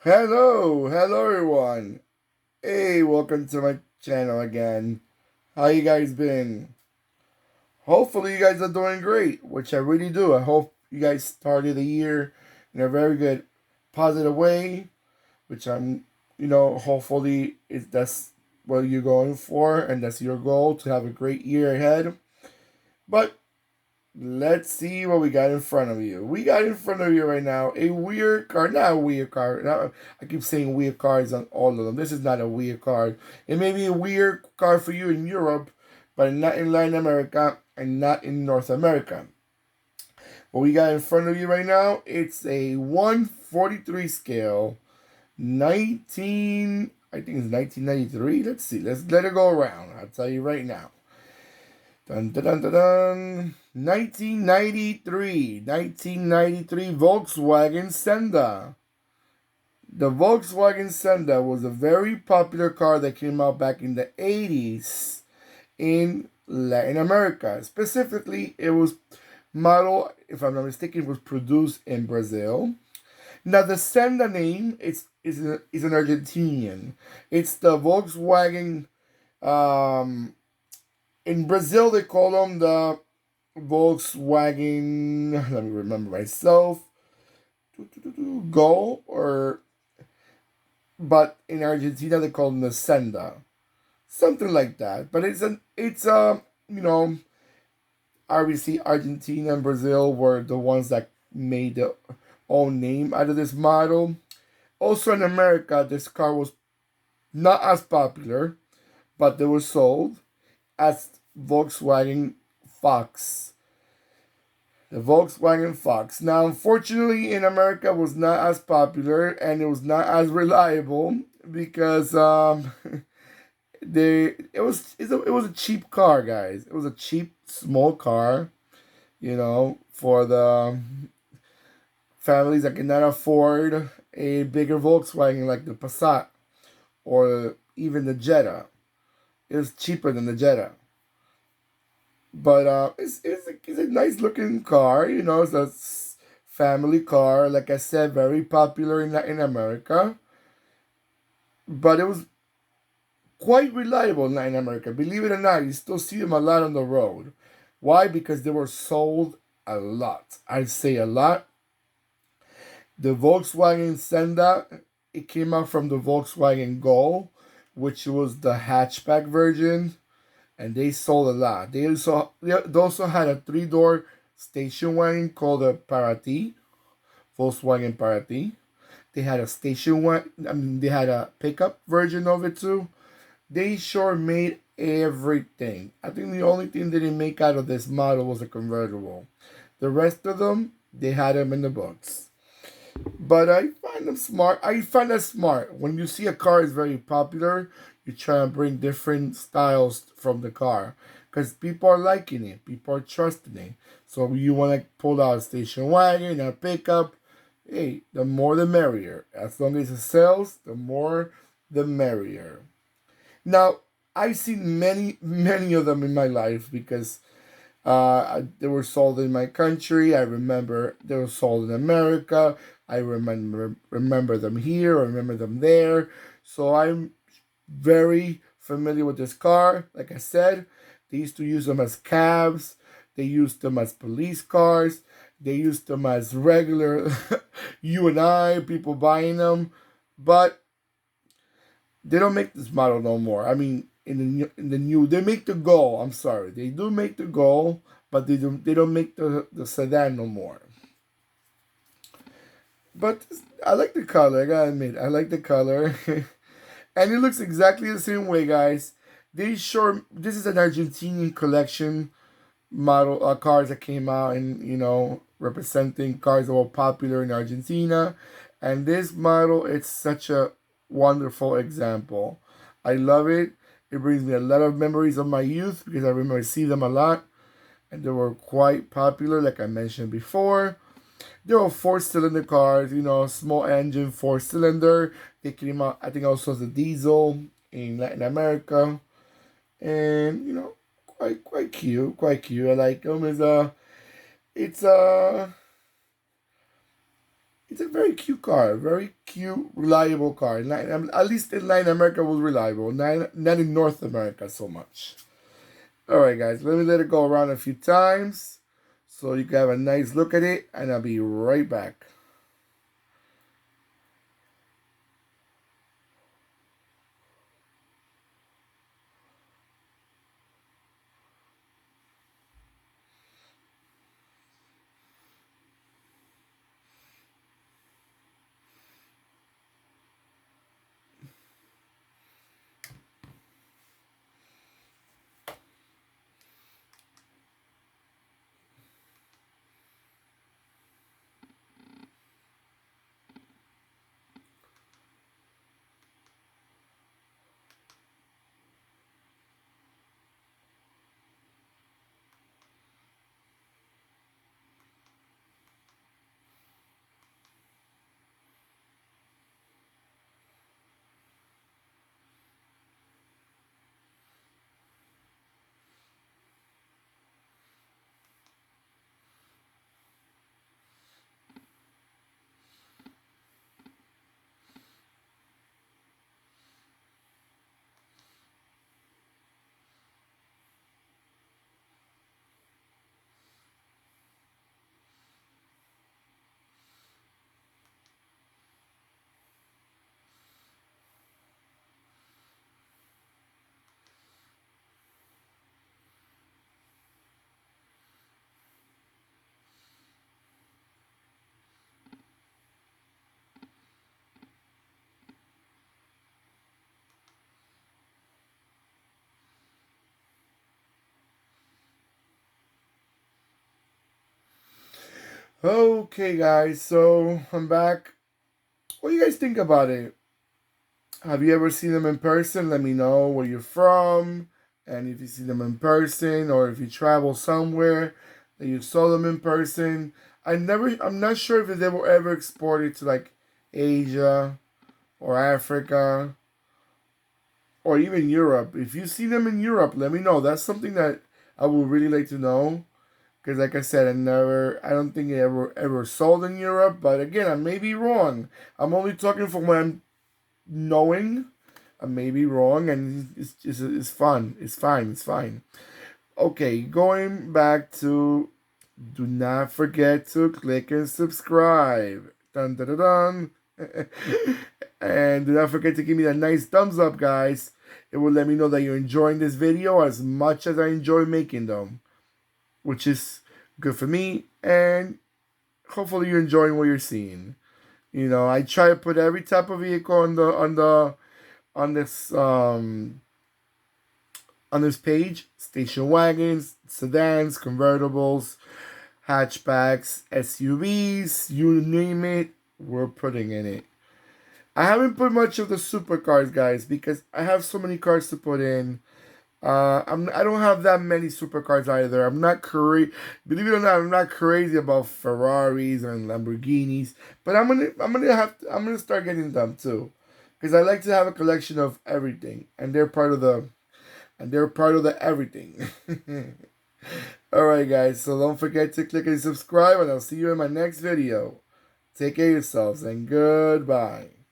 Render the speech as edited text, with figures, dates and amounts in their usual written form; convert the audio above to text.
Hello everyone. Hey, welcome to my channel again. How you guys been? Hopefully you guys are doing great, which I really do. I hope you guys started the year in a very good, positive way, which hopefully is that's what you're going for and that's your goal to have a great year ahead. But let's see what we got in front of you. We got in front of you right now a weird card. Not a weird card. I keep saying weird cards on all of them. This is not a weird card. It may be a weird card for you in Europe, but not in Latin America and not in North America. What we got in front of you right now, it's a 143 scale, 19, I think it's 1993. Let's see. Let's let it go around. I'll tell you right now. Dun, dun, dun, dun, dun. 1993 Volkswagen Senda. The Volkswagen Senda was a very popular car that came out back in the 80s in Latin America. Specifically, it was model, if I'm not mistaken, was produced in Brazil. Now the Senda name is an Argentinian. It's the Volkswagen. In Brazil, they call them the Volkswagen. Let me remember myself. Go or but in Argentina they call them the Senda, something like that. But obviously Argentina and Brazil were the ones that made their own name out of this model. Also in America, this car was not as popular, but they were sold as Volkswagen Fox. The Volkswagen Fox. Now, unfortunately, in America, it was not as popular and it was not as reliable because it was a cheap car, guys. It was a cheap small car, for the families that cannot afford a bigger Volkswagen like the Passat or even the Jetta. It was cheaper than the Jetta. But it's a nice looking car, it's a family car. Like I said, very popular in Latin America. But it was quite reliable in Latin America. Believe it or not, you still see them a lot on the road. Why? Because they were sold a lot. I say a lot. The Volkswagen Senda, it came out from the Volkswagen Gol, which was the hatchback version, and they sold a lot. They also had a three-door station wagon called a Parati, Volkswagen Parati. They had a station wagon. I mean, they had a pickup version of it too. They sure made everything. I think the only thing they didn't make out of this model was a convertible. The rest of them, they had them in the books. But I find them smart. I find that smart. When you see a car is very popular, you try and bring different styles from the car. Because people are liking it. People are trusting it. So you want to pull out a station wagon, a pickup. Hey, the more the merrier. As long as it sells, the more the merrier. Now, I've seen many, many of them in my life because they were sold in my country. I remember they were sold in America. I remember them here. I remember them there. So I'm very familiar with this car. Like I said, they used to use them as cabs. They used them as police cars. They used them as regular you and I people buying them. But they don't make this model no more. I mean, in the new they make the Gol. I'm sorry, they do make the Gol, but they don't make the sedan no more. But I like the color. I gotta admit, I like the color, and it looks exactly the same way, guys. This is an Argentinian collection model cars that came out and representing cars that were popular in Argentina, and this model it's such a wonderful example. I love it. It brings me a lot of memories of my youth because I remember seeing them a lot, and they were quite popular, like I mentioned before. They were four-cylinder cars, small engine, four-cylinder. They came out, I think, also as a diesel in Latin America, and quite cute, quite cute. I like them. It's It's a very cute car, very cute, reliable car. At least in Latin America was reliable, not in North America so much. All right, guys, let me let it go around a few times so you can have a nice look at it, and I'll be right back. Okay, guys, so I'm back. What do you guys think about it? Have you ever seen them in person? Let me know where you're from, and if you see them in person, or if you travel somewhere that you saw them in person. I'm not sure if they were ever exported to like Asia or Africa or even Europe. If you see them in Europe, let me know. That's something that I would really like to know. Because, like I said, I don't think it ever sold in Europe. But again, I may be wrong. I'm only talking from what I'm knowing. I may be wrong, and it's fun. It's fine. It's fine. Okay, going back to, do not forget to click and subscribe. Dun dun dun dun. And do not forget to give me that nice thumbs up, guys. It will let me know that you're enjoying this video as much as I enjoy making them, which is good for me, and hopefully you're enjoying what you're seeing. You know, I try to put every type of vehicle on this on this page: station wagons, sedans, convertibles, hatchbacks, SUVs, you name it, we're putting in it. I haven't put much of the supercars, guys, because I have so many cars to put in. I don't have that many supercars either. Believe it or not, I'm not crazy about Ferraris and Lamborghinis, but I'm gonna start getting them too, because I like to have a collection of everything, and they're part of the everything. All right, guys. So don't forget to click and subscribe, and I'll see you in my next video. Take care of yourselves, and goodbye.